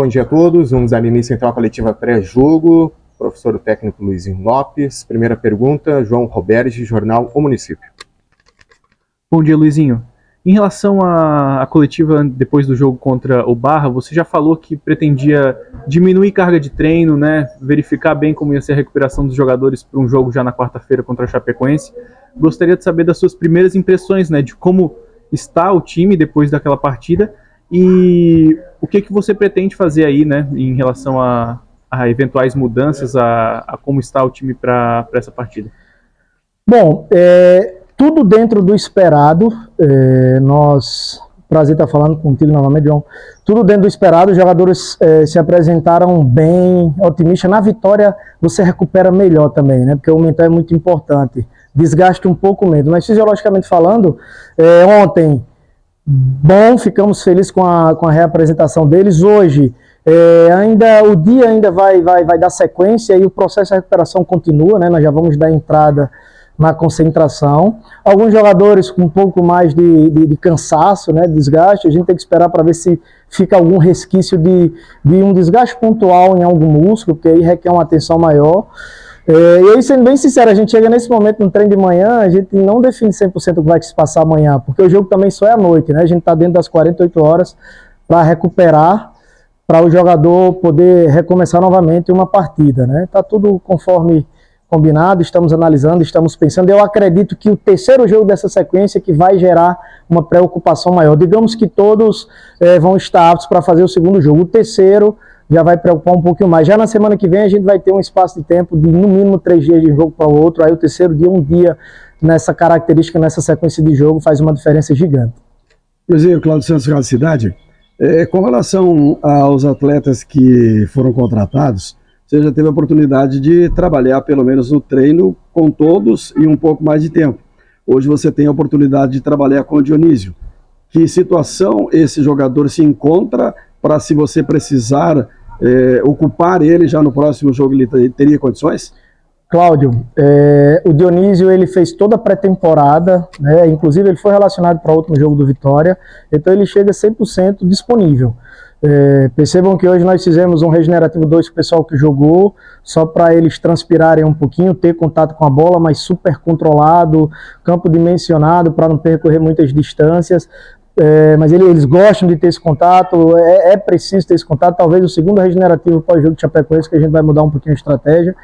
Bom dia a todos, vamos dar início então à coletiva pré-jogo. Professor técnico Luizinho Lopes. Primeira pergunta, João Roberge, jornal O Município. Bom dia, Luizinho. Em relação à coletiva depois do jogo contra o Barra, você já falou que pretendia diminuir carga de treino, né? Verificar bem como ia ser a recuperação dos jogadores para um jogo já na quarta-feira contra a Chapecoense. Gostaria de saber das suas primeiras impressões, né? De como está o time depois daquela partida e o que você pretende fazer aí, né? Em relação a eventuais mudanças, a como está o time para essa partida. Bom, tudo dentro do esperado. Prazer estar falando contigo novamente, João. Tudo dentro do esperado, os jogadores se apresentaram bem, otimistas. Na vitória você recupera melhor também, né? Porque o mental é muito importante. Desgaste um pouco menos, mas fisiologicamente falando, ontem, ficamos felizes com a reapresentação deles. Hoje, o dia ainda vai dar sequência e o processo de recuperação continua, né? Nós já vamos dar entrada na concentração. Alguns jogadores com um pouco mais de cansaço, né, desgaste, a gente tem que esperar para ver se fica algum resquício de um desgaste pontual em algum músculo, que aí requer uma atenção maior. E aí, sendo bem sincero, a gente chega nesse momento no treino de manhã, a gente não define 100% o que vai se passar amanhã, porque o jogo também só é à noite, né? A gente está dentro das 48 horas para recuperar, para o jogador poder recomeçar novamente uma partida, né? Está tudo conforme combinado, estamos analisando, estamos pensando. Eu acredito que o terceiro jogo dessa sequência que vai gerar uma preocupação maior. Digamos que todos vão estar aptos para fazer o segundo jogo. O terceiro já vai preocupar um pouquinho mais. Já na semana que vem a gente vai ter um espaço de tempo de no mínimo 3 dias de jogo para o outro. Aí o terceiro dia, um dia nessa característica, nessa sequência de jogo, faz uma diferença gigante. Presidente Cláudio Santos, Rádio Cidade, com relação aos atletas que foram contratados, você já teve a oportunidade de trabalhar pelo menos no treino com todos e um pouco mais de tempo. Hoje você tem a oportunidade de trabalhar com o Dionísio. Que situação esse jogador se encontra para, se você precisar ocupar ele já no próximo jogo, ele teria condições? Cláudio, o Dionísio ele fez toda a pré-temporada, né? Inclusive ele foi relacionado para o último jogo do Vitória, então ele chega 100% disponível. Percebam que hoje nós fizemos um regenerativo 2 com o pessoal que jogou, só para eles transpirarem um pouquinho, ter contato com a bola, mas super controlado, campo dimensionado para não percorrer muitas distâncias. Mas eles gostam de ter esse contato, é preciso ter esse contato. Talvez o segundo regenerativo pós-jogo de Chapecoense, que a gente vai mudar um pouquinho a estratégia.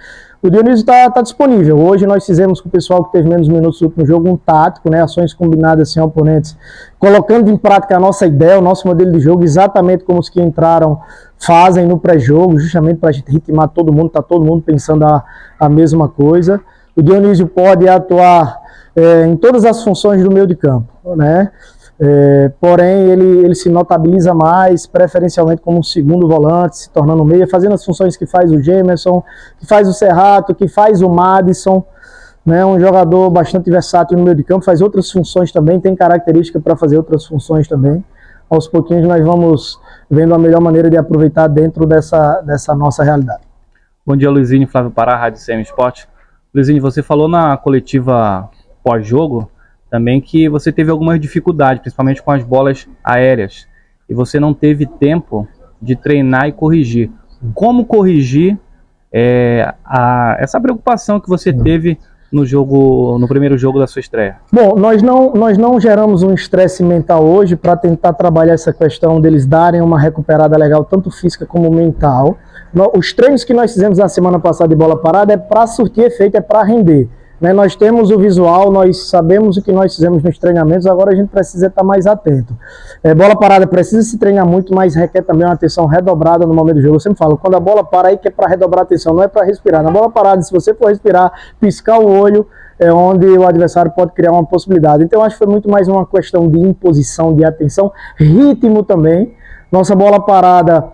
O Dionísio está disponível. Hoje nós fizemos com o pessoal que teve menos minutos no último jogo um tático, né, ações combinadas sem oponentes, colocando em prática a nossa ideia, o nosso modelo de jogo, exatamente como os que entraram fazem no pré-jogo, justamente para a gente ritmar todo mundo, está todo mundo pensando a mesma coisa. O Dionísio pode atuar em todas as funções do meio de campo, né? Porém ele se notabiliza mais, preferencialmente como um segundo volante, se tornando meia, fazendo as funções que faz o Gemerson, que faz o Serrato, que faz o Madison, né? Um jogador bastante versátil no meio de campo, faz outras funções também, tem característica para fazer outras funções também. Aos pouquinhos nós vamos vendo a melhor maneira de aproveitar dentro dessa nossa realidade. Bom dia, Luizinho, Flávio Pará, Rádio CM Esporte. Luizinho, você falou na coletiva pós-jogo também que você teve algumas dificuldades, principalmente com as bolas aéreas, e você não teve tempo de treinar e corrigir. Como corrigir essa preocupação que você teve no primeiro jogo da sua estreia? Bom, nós não geramos um estresse mental hoje para tentar trabalhar essa questão deles darem uma recuperada legal, tanto física como mental. Os treinos que nós fizemos na semana passada de bola parada é para surtir efeito, é para render. Nós temos o visual, nós sabemos o que nós fizemos nos treinamentos, agora a gente precisa estar mais atento. Bola parada precisa se treinar muito, mas requer também uma atenção redobrada no momento do jogo. Eu sempre falo, quando a bola para aí que é para redobrar a atenção, não é para respirar. Na bola parada, se você for respirar, piscar o olho, é onde o adversário pode criar uma possibilidade. Então acho que foi muito mais uma questão de imposição, de atenção, ritmo também. Nossa bola parada,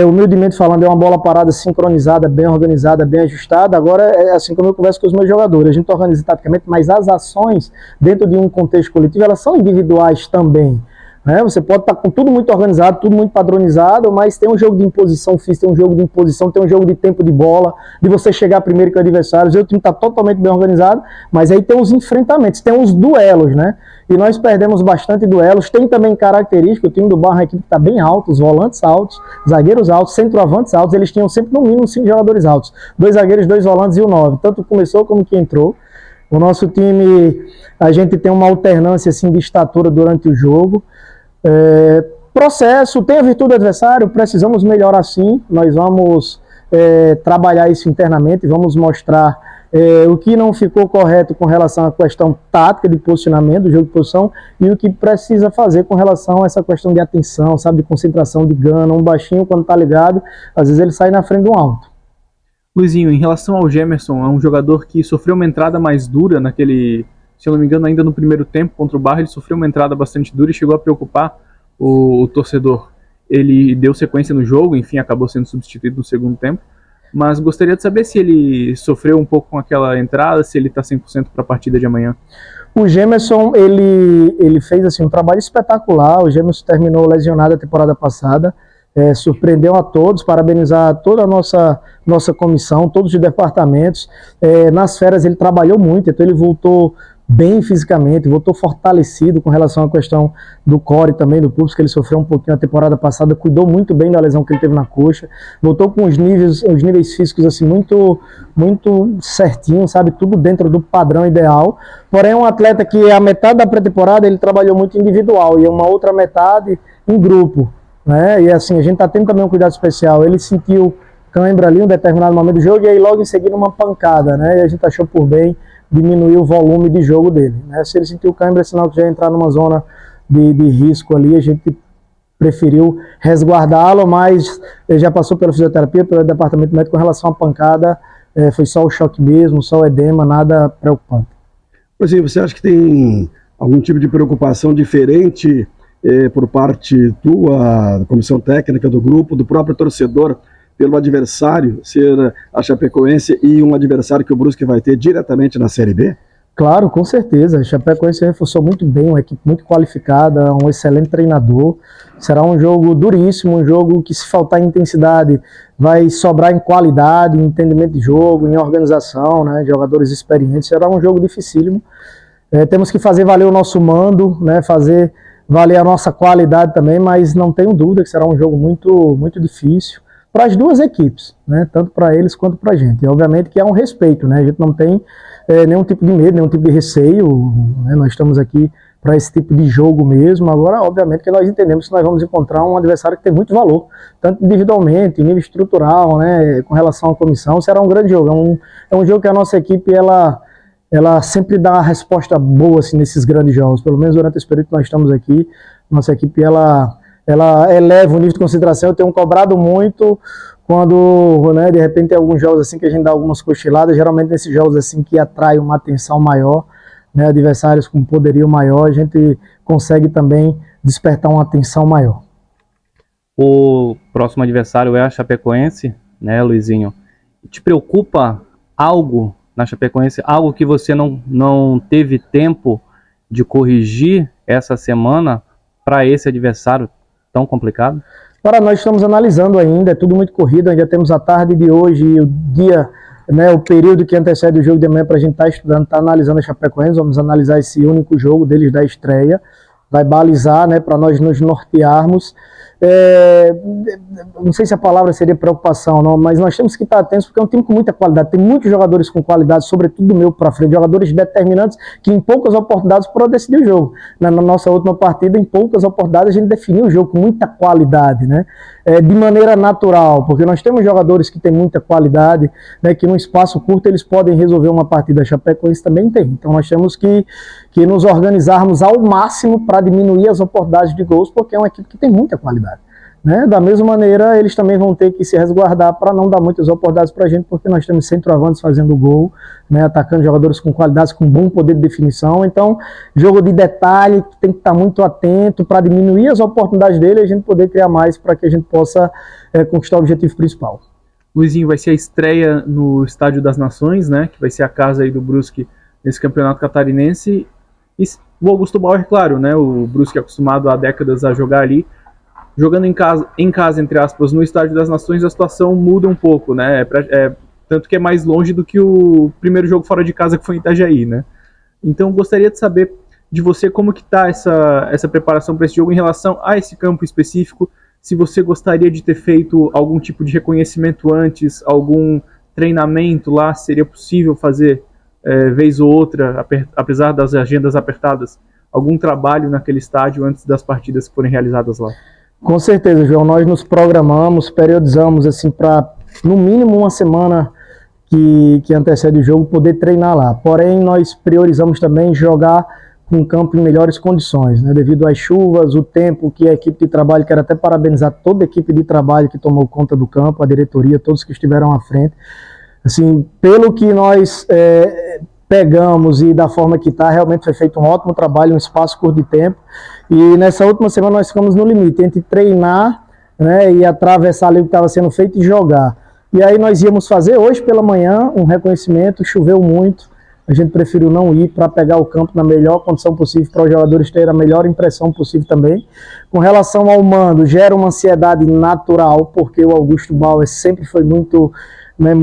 humildemente falando, é uma bola parada sincronizada, bem organizada, bem ajustada. Agora é assim como eu converso com os meus jogadores, a gente organiza taticamente, mas as ações dentro de um contexto coletivo, elas são individuais também, né? Você pode estar com tudo muito organizado, tudo muito padronizado, mas tem um jogo de imposição física, tem um jogo de imposição, tem um jogo de tempo de bola, de você chegar primeiro que o adversário. O time está totalmente bem organizado, mas aí tem os enfrentamentos, tem os duelos, né? E nós perdemos bastante duelos. Tem também característica, o time do Barra é uma equipe que está bem alto, os volantes altos, zagueiros altos, centroavantes altos, eles tinham sempre no mínimo 5 jogadores altos, 2 zagueiros, 2 volantes e o 9, tanto começou como que entrou. O nosso time, a gente tem uma alternância assim, de estatura durante o jogo. Processo, tem a virtude do adversário, precisamos melhorar sim. Nós vamos trabalhar isso internamente, vamos mostrar o que não ficou correto com relação à questão tática de posicionamento, do jogo de posição, e o que precisa fazer com relação a essa questão de atenção, sabe, de concentração, de gana. Um baixinho, quando tá ligado, às vezes ele sai na frente de um alto. Luizinho, em relação ao Gemerson, é um jogador que sofreu uma entrada mais dura naquele, se eu não me engano, ainda no primeiro tempo contra o Barra, ele sofreu uma entrada bastante dura e chegou a preocupar o torcedor. Ele deu sequência no jogo, enfim, acabou sendo substituído no segundo tempo, mas gostaria de saber se ele sofreu um pouco com aquela entrada, se ele está 100% para a partida de amanhã. O Gemerson, ele fez assim, um trabalho espetacular. O Gemerson terminou lesionado a temporada passada, surpreendeu a todos, parabenizar toda a nossa comissão, todos os departamentos. Nas férias ele trabalhou muito, então ele voltou bem fisicamente, voltou fortalecido com relação à questão do core também, do pulso, que ele sofreu um pouquinho na temporada passada, cuidou muito bem da lesão que ele teve na coxa, voltou com os níveis físicos assim, muito certinho, sabe, tudo dentro do padrão ideal. Porém, um atleta que a metade da pré-temporada ele trabalhou muito individual e uma outra metade em grupo, né? E assim, a gente está tendo também um cuidado especial. Ele sentiu cãibra ali em um determinado momento do jogo e aí logo em seguida uma pancada, né? E a gente achou por bem diminuir o volume de jogo dele, né? Se ele sentiu cãibra, é sinal que já ia entrar numa zona de risco ali. A gente preferiu resguardá-lo, mas ele já passou pela fisioterapia, pelo departamento médico. Com relação à pancada, foi só o choque mesmo, só o edema, nada preocupante. Pois é, você acha que tem algum tipo de preocupação diferente por parte tua, da comissão técnica do grupo, do próprio torcedor, pelo adversário ser a Chapecoense e um adversário que o Brusque vai ter diretamente na Série B? Claro, com certeza. A Chapecoense reforçou muito bem, uma equipe muito qualificada, um excelente treinador. Será um jogo duríssimo, um jogo que, se faltar intensidade, vai sobrar em qualidade, em entendimento de jogo, em organização, né, jogadores experientes. Será um jogo dificílimo. Temos que fazer valer o nosso mando, né, fazer valer a nossa qualidade também, mas não tenho dúvida que será um jogo muito difícil para as duas equipes, né? Tanto para eles quanto para a gente. E obviamente que há um respeito, né? A gente não tem nenhum tipo de medo, nenhum tipo de receio, né? Nós estamos aqui para esse tipo de jogo mesmo. Agora, obviamente que nós entendemos que nós vamos encontrar um adversário que tem muito valor, tanto individualmente, em nível estrutural, né? Com relação à comissão, será um grande jogo. É um jogo que a nossa equipe, ela sempre dá uma resposta boa assim, nesses grandes jogos. Pelo menos durante esse período que nós estamos aqui, nossa equipe, ela eleva o nível de concentração. Eu tenho cobrado muito quando, né, de repente tem alguns jogos assim que a gente dá algumas cochiladas, geralmente nesses jogos assim que atraem uma atenção maior, né, adversários com poderio maior, a gente consegue também despertar uma atenção maior. O próximo adversário é a Chapecoense, né, Luizinho? Te preocupa algo na Chapecoense, algo que você não teve tempo de corrigir essa semana para esse adversário tão complicado? Para nós estamos analisando ainda, é tudo muito corrido, ainda temos a tarde de hoje e o dia, né, o período que antecede o jogo de amanhã para a gente estar estudando, estar analisando a Chapecoense. Vamos analisar esse único jogo deles da estreia, vai balizar, né, para nós nos nortearmos. Não sei se a palavra seria preocupação, não, mas nós temos que estar atentos porque é um time com muita qualidade, tem muitos jogadores com qualidade, sobretudo do meio para frente, jogadores determinantes que em poucas oportunidades podem decidir o jogo. Na nossa última partida, em poucas oportunidades, a gente definiu o jogo com muita qualidade, né? De maneira natural, porque nós temos jogadores que têm muita qualidade, né, que num espaço curto eles podem resolver uma partida. A Chapecoense também tem, então nós temos que nos organizarmos ao máximo para diminuir as oportunidades de gols, porque é uma equipe que tem muita qualidade, né? Da mesma maneira, eles também vão ter que se resguardar para não dar muitas oportunidades para a gente, porque nós temos centroavantes fazendo gol, né, atacando jogadores com qualidades, com bom poder de definição. Então, jogo de detalhe, que tem que estar muito atento para diminuir as oportunidades dele e a gente poder criar mais para que a gente possa conquistar o objetivo principal. Luizinho, vai ser a estreia no Estádio das Nações, né, que vai ser a casa aí do Brusque nesse campeonato catarinense. E O Augusto Bauer, claro, né? O Brusque é acostumado há décadas a jogar ali. Jogando em casa, entre aspas, no Estádio das Nações, a situação muda um pouco, né? Tanto que é mais longe do que o primeiro jogo fora de casa, que foi em Itajaí, né? Então, gostaria de saber de você como que está essa preparação para esse jogo em relação a esse campo específico, se você gostaria de ter feito algum tipo de reconhecimento antes, algum treinamento lá, seria possível fazer vez ou outra, apesar das agendas apertadas, algum trabalho naquele estádio antes das partidas que forem realizadas lá? Com certeza, João, nós nos programamos, periodizamos assim para no mínimo uma semana que antecede o jogo poder treinar lá. Porém, nós priorizamos também jogar com o campo em melhores condições, né? Devido às chuvas, o tempo que a equipe de trabalho, quero até parabenizar toda a equipe de trabalho que tomou conta do campo, a diretoria, todos que estiveram à frente. Assim, pelo que nós pegamos e da forma que está, realmente foi feito um ótimo trabalho, um espaço curto de tempo. E nessa última semana nós ficamos no limite entre treinar, né, e atravessar ali o que estava sendo feito e jogar. E aí nós íamos fazer hoje pela manhã um reconhecimento, choveu muito, a gente preferiu não ir para pegar o campo na melhor condição possível, para os jogadores terem a melhor impressão possível também. Com relação ao mando, gera uma ansiedade natural, porque o Augusto Bauer sempre foi muito, né,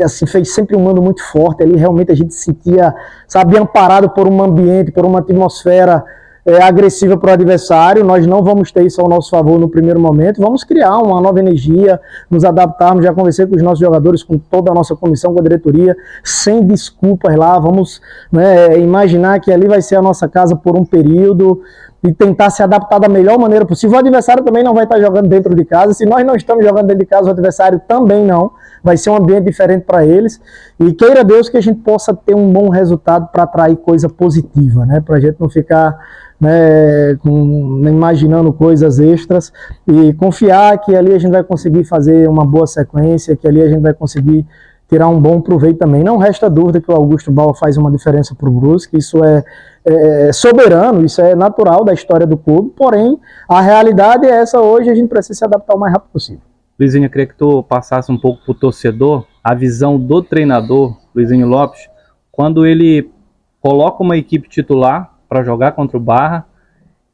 assim, fez sempre um mando muito forte ali, realmente a gente se sentia, sabe, amparado por um ambiente, por uma atmosfera agressiva para o adversário. Nós não vamos ter isso ao nosso favor no primeiro momento, vamos criar uma nova energia, nos adaptarmos, já conversei com os nossos jogadores, com toda a nossa comissão, com a diretoria, sem desculpas lá, vamos, né, imaginar que ali vai ser a nossa casa por um período e tentar se adaptar da melhor maneira possível. O adversário também não vai estar jogando dentro de casa, se nós não estamos jogando dentro de casa, o adversário também não, vai ser um ambiente diferente para eles, e queira Deus que a gente possa ter um bom resultado para atrair coisa positiva, né, para a gente não ficar, né, imaginando coisas extras, e confiar que ali a gente vai conseguir fazer uma boa sequência, que ali a gente vai conseguir tirar um bom proveito também. Não resta dúvida que o Augusto Bauer faz uma diferença para o Brusque, isso é soberano, isso é natural da história do clube, porém a realidade é essa hoje, a gente precisa se adaptar o mais rápido possível. Luizinho, eu queria que tu passasse um pouco para o torcedor a visão do treinador, Luizinho Lopes, quando ele coloca uma equipe titular para jogar contra o Barra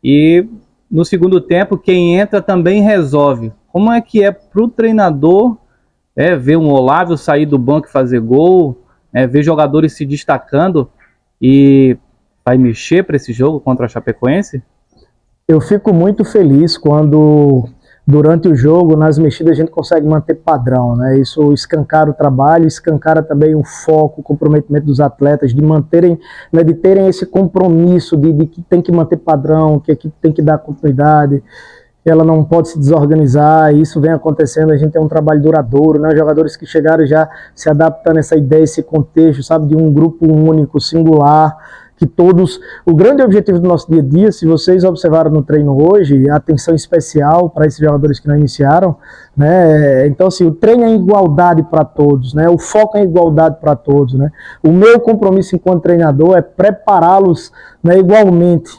e no segundo tempo quem entra também resolve. Como é que é para o treinador ver um Olávio sair do banco e fazer gol, ver jogadores se destacando, e vai mexer para esse jogo contra a Chapecoense? Eu fico muito feliz quando durante o jogo, nas mexidas, a gente consegue manter padrão, né? Isso escancara o trabalho, escancara também o foco, o comprometimento dos atletas, de manterem, né, de terem esse compromisso de que tem que manter padrão, que a equipe tem que dar continuidade, ela não pode se desorganizar, e isso vem acontecendo, a gente tem um trabalho duradouro, né? Os jogadores que chegaram já se adaptando a essa ideia, esse contexto, sabe, de um grupo único, singular, que todos, o grande objetivo do nosso dia a dia, se vocês observaram no treino hoje, a atenção especial para esses jogadores que não iniciaram, né? Então assim, o treino é igualdade para todos, né? O foco é igualdade para todos, né? O meu compromisso enquanto treinador é prepará-los, né, igualmente,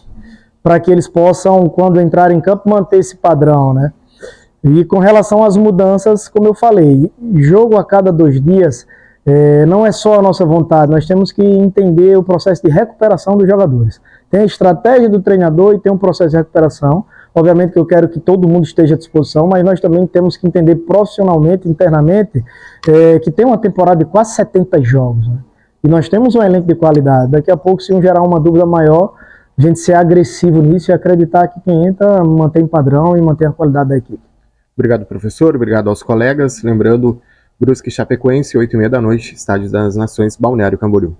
para que eles possam, quando entrarem em campo, manter esse padrão, né? E com relação às mudanças, como eu falei, jogo a cada 2 dias, não é só a nossa vontade, nós temos que entender o processo de recuperação dos jogadores. Tem a estratégia do treinador e tem um processo de recuperação. Obviamente que eu quero que todo mundo esteja à disposição, mas nós também temos que entender profissionalmente, internamente, que tem uma temporada de quase 70 jogos, né? E nós temos um elenco de qualidade. Daqui a pouco, se gerar uma dúvida maior, a gente ser agressivo nisso e acreditar que quem entra mantém padrão e mantém a qualidade da equipe. Obrigado, professor. Obrigado aos colegas. Lembrando, Brusque e Chapecoense, 8h30 da noite, Estádio das Nações, Balneário Camboriú.